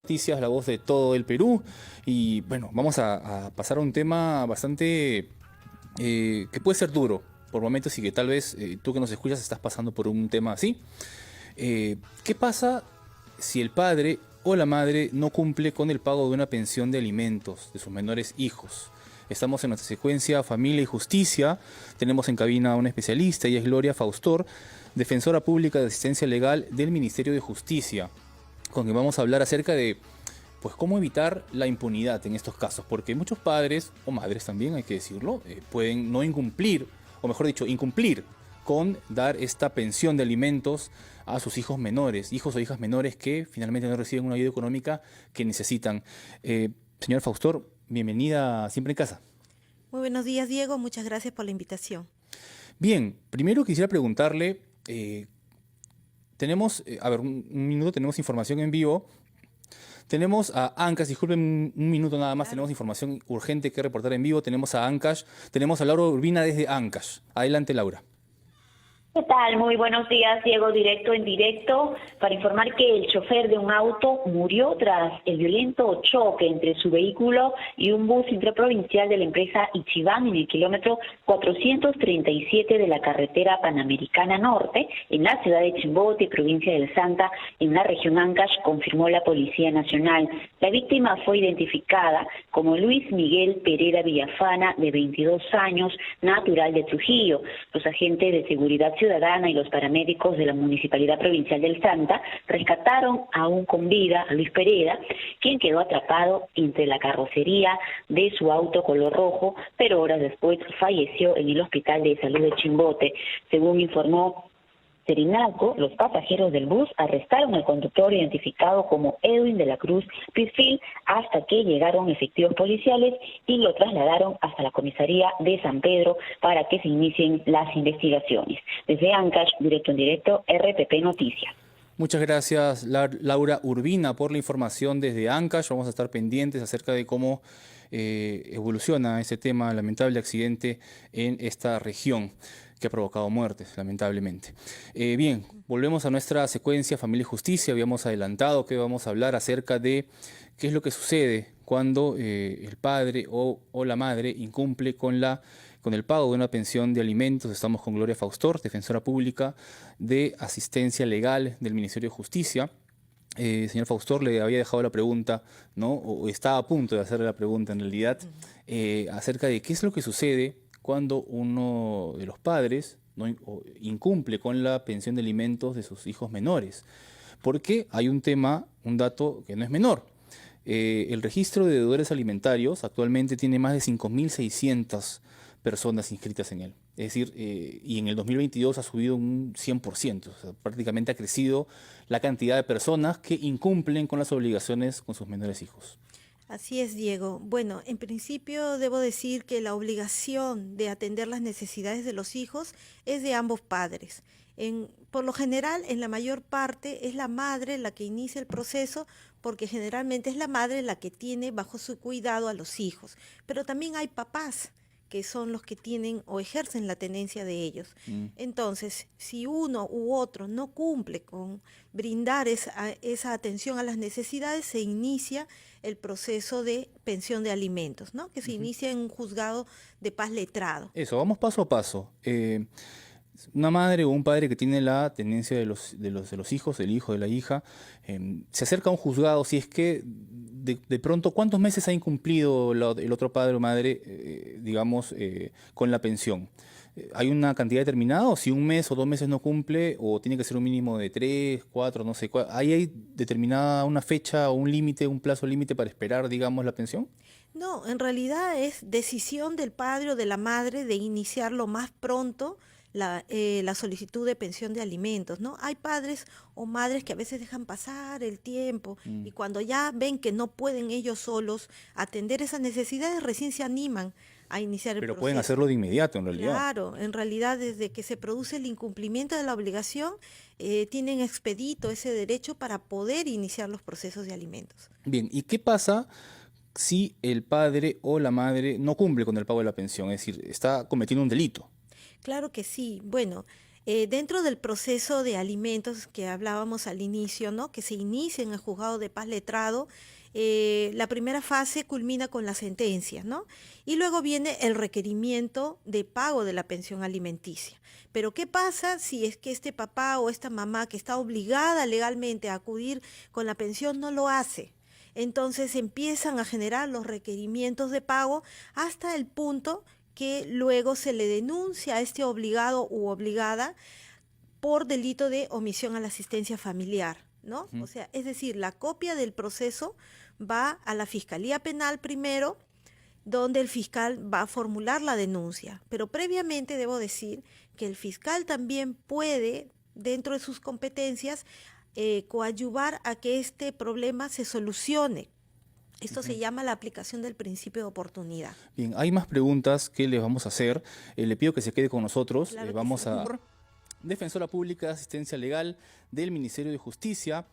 Noticias, la voz de todo el Perú. Y bueno, vamos a pasar a un tema bastante que puede ser duro por momentos y que tal vez tú que nos escuchas estás pasando por un tema así. ¿Qué pasa si el padre o la madre no cumple con el pago de una pensión de alimentos de sus menores hijos? Estamos en nuestra secuencia Familia y Justicia. Tenemos en cabina a una especialista, ella es Gloria Faustor, defensora pública de asistencia legal del Ministerio de Justicia, con quien vamos a hablar acerca de pues cómo evitar la impunidad en estos casos, porque muchos padres, o madres también hay que decirlo, pueden no incumplir, o mejor dicho, incumplir con dar esta pensión de alimentos a sus hijos menores, hijos o hijas menores que finalmente no reciben una ayuda económica que necesitan. Señor Faustor, bienvenida a Siempre en Casa. Muy buenos días, Diego. Muchas gracias por la invitación. Bien, primero quisiera preguntarle, tenemos, a ver, un minuto, tenemos información en vivo. Tenemos a Ancash, disculpen un minuto nada más, Claro. tenemos información urgente que reportar en vivo. Tenemos a Ancash, tenemos a Laura Urbina desde Ancash. Adelante, Laura. ¿Qué tal? Muy buenos días, Diego, directo en directo, para informar que el chofer de un auto murió tras el violento choque entre su vehículo y un bus interprovincial de la empresa Ichiban en el kilómetro 437 de la carretera Panamericana Norte, en la ciudad de Chimbote, provincia del Santa, en la región Ancash, confirmó la Policía Nacional. La víctima fue identificada como Luis Miguel Pereira Villafana, de 22 años, natural de Trujillo. Los agentes de seguridad ciudadana y los paramédicos de la Municipalidad Provincial del Santa rescataron aún con vida a Luis Pereira, quien quedó atrapado entre la carrocería de su auto color rojo, pero horas después falleció en el Hospital de Salud de Chimbote. Según informó Serinalco, los pasajeros del bus arrestaron al conductor identificado como Edwin de la Cruz Pisfil hasta que llegaron efectivos policiales y lo trasladaron hasta la comisaría de San Pedro para que se inicien las investigaciones. Desde Ancash, directo en directo, RPP Noticias. Muchas gracias, Laura Urbina, por la información desde Ancash. Vamos a estar pendientes acerca de cómo evoluciona ese tema, lamentable accidente en esta región que ha provocado muertes, lamentablemente. Bien, volvemos a nuestra secuencia Familia y Justicia. Habíamos adelantado que vamos a hablar acerca de qué es lo que sucede cuando el padre o la madre incumple con el pago de una pensión de alimentos. Estamos con Gloria Faustor, defensora pública de asistencia legal del Ministerio de Justicia. Señor Faustor, le había dejado la pregunta, ¿no? O estaba a punto de hacerle la pregunta en realidad, acerca de qué es lo que sucede cuando uno de los padres, ¿no?, incumple con la pensión de alimentos de sus hijos menores. Porque hay un tema, un dato que no es menor. El registro de deudores alimentarios actualmente tiene más de 5.600 personas inscritas en él. Es decir, y en el 2022 ha subido un 100%, o sea, prácticamente ha crecido la cantidad de personas que incumplen con las obligaciones con sus menores hijos. Así es, Diego. Bueno, en principio debo decir que la obligación de atender las necesidades de los hijos es de ambos padres. Por lo general, en la mayor parte, es la madre la que inicia el proceso, porque generalmente es la madre la que tiene bajo su cuidado a los hijos. Pero también hay papás que son los que tienen o ejercen la tenencia de ellos. Entonces, si uno u otro no cumple con brindar esa atención a las necesidades, se inicia el proceso de pensión de alimentos, ¿no? Que se inicia en un juzgado de paz letrado. Eso, vamos paso a paso. Una madre o un padre que tiene la tenencia de los hijos, el hijo de la hija, se acerca a un juzgado si es que de pronto, ¿cuántos meses ha incumplido el otro padre o madre, digamos, con la pensión? ¿Hay una cantidad determinada o si un mes o 2 meses no cumple o tiene que ser un mínimo de 3, 4, no sé cuál? ¿Hay determinada una fecha o un límite, un plazo límite para esperar, digamos, la pensión? No, en realidad es decisión del padre o de la madre de iniciar lo más pronto la solicitud de pensión de alimentos, ¿no? Hay padres o madres que a veces dejan pasar el tiempo y cuando ya ven que no pueden ellos solos atender esas necesidades, recién se animan a iniciar el Pero proceso. pueden hacerlo de inmediato, en realidad. Claro, en realidad desde que se produce el incumplimiento de la obligación, tienen expedito ese derecho para poder iniciar los procesos de alimentos. Bien, ¿y qué pasa si el padre o la madre no cumple con el pago de la pensión? Es decir, está cometiendo un delito. Claro que sí. Bueno, Dentro del proceso de alimentos que hablábamos al inicio, ¿no? Que se inicia en el juzgado de paz letrado, la primera fase culmina con la sentencia, ¿no? Y luego viene el requerimiento de pago de la pensión alimenticia. Pero ¿qué pasa si es que este papá o esta mamá que está obligada legalmente a acudir con la pensión no lo hace? Entonces empiezan a generar los requerimientos de pago hasta el punto que luego se le denuncia a este obligado u obligada por delito de omisión a la asistencia familiar, ¿no? O sea, es decir, la copia del proceso va a la Fiscalía Penal primero, donde el fiscal va a formular la denuncia. Pero previamente debo decir que el fiscal también puede, dentro de sus competencias, coadyuvar a que este problema se solucione. Esto se llama la aplicación del principio de oportunidad. Bien, hay más preguntas que les vamos a hacer. Le pido que se quede con nosotros. Claro que Vamos sí. a... Defensora Pública de Asistencia Legal del Ministerio de Justicia.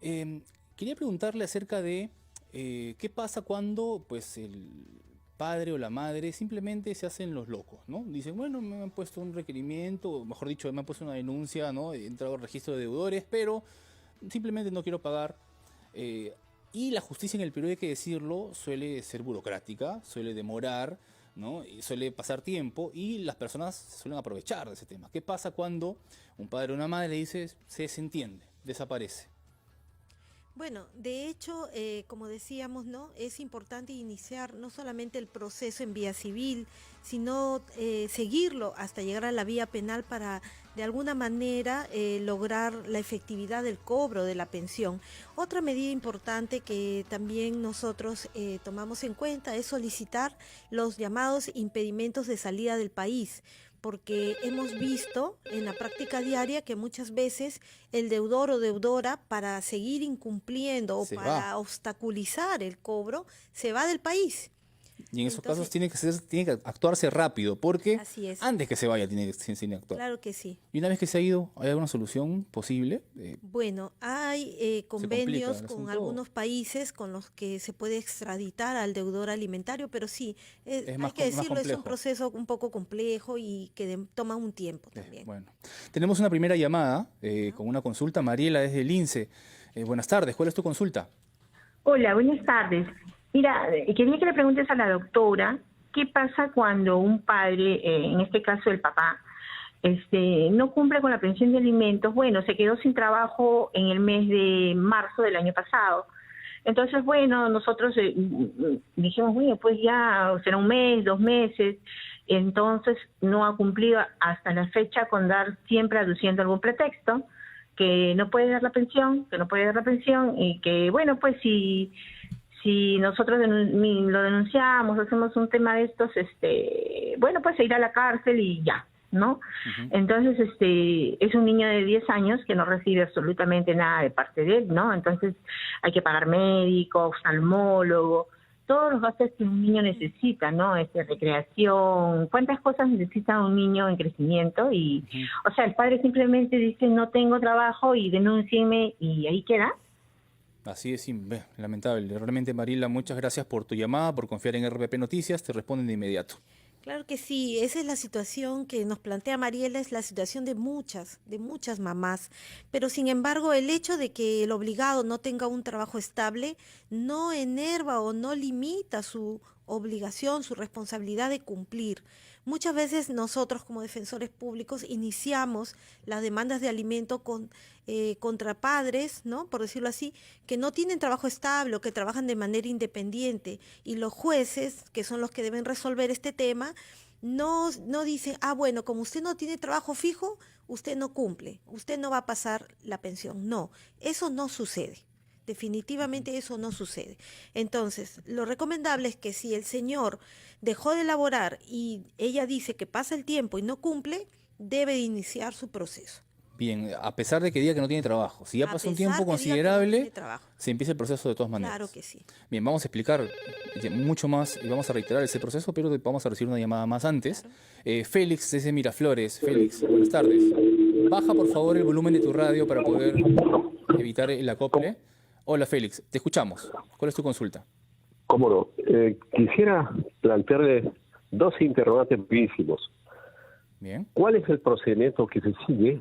Quería preguntarle acerca de qué pasa cuando pues, el padre o la madre simplemente se hacen los locos, ¿no? Dicen, bueno, me han puesto un requerimiento, o mejor dicho, me han puesto una denuncia, ¿no? He entrado al registro de deudores, pero simplemente no quiero pagar. Y la justicia en el Perú, hay que decirlo, suele ser burocrática, suele demorar, ¿no? Y suele pasar tiempo y las personas se suelen aprovechar de ese tema. ¿Qué pasa cuando un padre o una madre dice, se desentiende, desaparece? Bueno, de hecho, como decíamos, ¿no? Es importante iniciar no solamente el proceso en vía civil, sino seguirlo hasta llegar a la vía penal para, de alguna manera, lograr la efectividad del cobro de la pensión. Otra medida importante que también nosotros tomamos en cuenta es solicitar los llamados impedimentos de salida del país, porque hemos visto en la práctica diaria que muchas veces el deudor o deudora, para seguir incumpliendo o para obstaculizar el cobro, se va del país. Y en esos casos tiene que actuarse rápido, porque Así es. antes que se vaya tiene que actuar. Claro que sí. Y una vez que se ha ido, ¿hay alguna solución posible? Bueno, hay convenios el con asunto. algunos países con los que se puede extraditar al deudor alimentario, pero sí, hay que más decirlo, es un complejo. proceso un poco complejo y que toma un tiempo también. Bueno, tenemos una primera llamada con una consulta. Mariela desde el INSE. Buenas tardes, ¿cuál es tu consulta? Hola, buenas tardes. Mira, quería que le preguntes a la doctora qué pasa cuando un padre, en este caso el papá, no cumple con la pensión de alimentos. Bueno, se quedó sin trabajo en el mes de marzo del año pasado. Entonces, bueno, nosotros dijimos, bueno, pues ya será un mes, 2 meses. Entonces no ha cumplido hasta la fecha con dar, siempre aduciendo algún pretexto, que no puede dar la pensión, y que, bueno, pues si nosotros lo denunciamos, hacemos un tema de estos, bueno, pues se irá a la cárcel y ya, ¿no? Entonces, es un niño de 10 años que no recibe absolutamente nada de parte de él, ¿no? Entonces hay que pagar médico, oftalmólogo, todos los gastos que un niño necesita, ¿no? Recreación, cuántas cosas necesita un niño en crecimiento y, o sea, el padre simplemente dice no tengo trabajo y denúncienme y ahí queda. Así es, lamentable. Realmente, Mariela, muchas gracias por tu llamada, por confiar en RPP Noticias. Te responden de inmediato. Claro que sí, esa es la situación que nos plantea Mariela, es la situación de muchas mamás, pero sin embargo el hecho de que el obligado no tenga un trabajo estable no enerva o no limita su obligación, su responsabilidad de cumplir. Muchas veces nosotros como defensores públicos iniciamos las demandas de alimento contra padres, ¿no? Por decirlo así, que no tienen trabajo estable o que trabajan de manera independiente, y los jueces, que son los que deben resolver este tema, no dicen, bueno, como usted no tiene trabajo fijo, usted no cumple, usted no va a pasar la pensión. No, eso no sucede. Definitivamente eso no sucede. Entonces, lo recomendable es que si el señor dejó de laborar y ella dice que pasa el tiempo y no cumple, debe de iniciar su proceso. Bien, a pesar de que diga que no tiene trabajo, si ya pasó un tiempo considerable, se empieza el proceso de todas maneras. Claro que sí. Bien, vamos a explicar mucho más y vamos a reiterar ese proceso, pero vamos a recibir una llamada más antes. Claro. Félix desde Miraflores. Félix, buenas tardes. Baja por favor el volumen de tu radio para poder evitar el acople. Hola Félix, te escuchamos. ¿Cuál es tu consulta? Cómo no. Quisiera plantearle 2 interrogantes brevísimos. Bien. ¿Cuál es el procedimiento que se sigue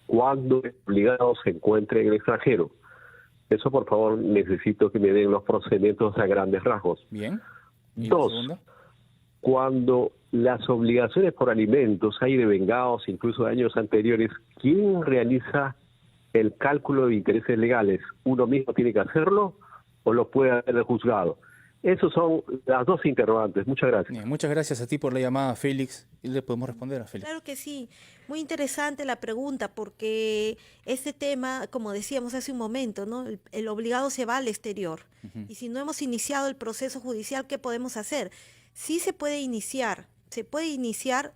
cuando el obligado se encuentre en el extranjero? Eso, por favor, necesito que me den los procedimientos a grandes rasgos. Bien. ¿Y la 2, segunda? cuando las obligaciones por alimentos hay devengados, incluso de años anteriores, ¿quién realiza el cálculo de intereses legales? ¿Uno mismo tiene que hacerlo o lo puede hacer el juzgado? Esas son las dos interrogantes. Muchas gracias. Bien, muchas gracias a ti por la llamada, Félix. ¿Y le podemos responder a Félix? Claro que sí, muy interesante la pregunta porque este tema, como decíamos hace un momento, ¿no? El obligado se va al exterior y si no hemos iniciado el proceso judicial, ¿qué podemos hacer? Sí se puede iniciar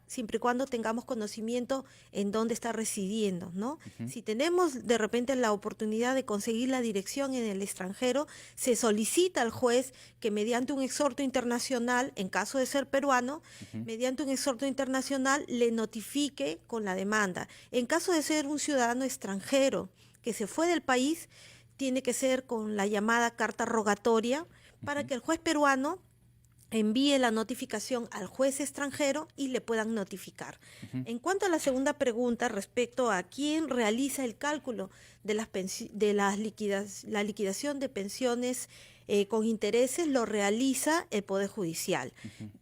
siempre y cuando tengamos conocimiento en dónde está residiendo, ¿no? Si tenemos de repente la oportunidad de conseguir la dirección en el extranjero, se solicita al juez que mediante un exhorto internacional, en caso de ser peruano, mediante un exhorto internacional le notifique con la demanda. En caso de ser un ciudadano extranjero que se fue del país, tiene que ser con la llamada carta rogatoria para que el juez peruano envíe la notificación al juez extranjero y le puedan notificar. En cuanto a la segunda pregunta respecto a quién realiza el cálculo de la liquidación de pensiones con intereses, lo realiza el Poder Judicial,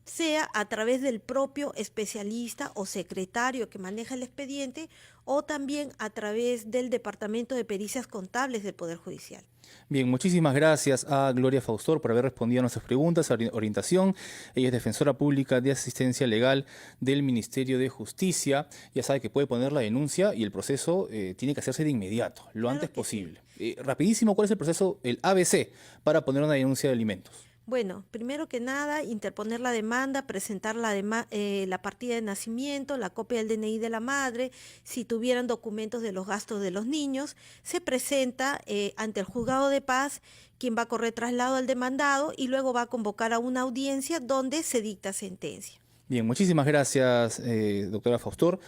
sea a través del propio especialista o secretario que maneja el expediente o también a través del Departamento de Pericias Contables del Poder Judicial. Bien, muchísimas gracias a Gloria Faustor por haber respondido a nuestras preguntas, orientación. Ella es defensora pública de asistencia legal del Ministerio de Justicia. Ya sabe que puede poner la denuncia y el proceso tiene que hacerse de inmediato, lo antes posible. Rapidísimo, ¿cuál es el proceso, el ABC, para poner una denuncia de alimentos? Bueno, primero que nada, interponer la demanda, presentar la partida de nacimiento, la copia del DNI de la madre, si tuvieran documentos de los gastos de los niños, se presenta ante el juzgado de paz, quien va a correr traslado al demandado y luego va a convocar a una audiencia donde se dicta sentencia. Bien, muchísimas gracias, doctora Faustor.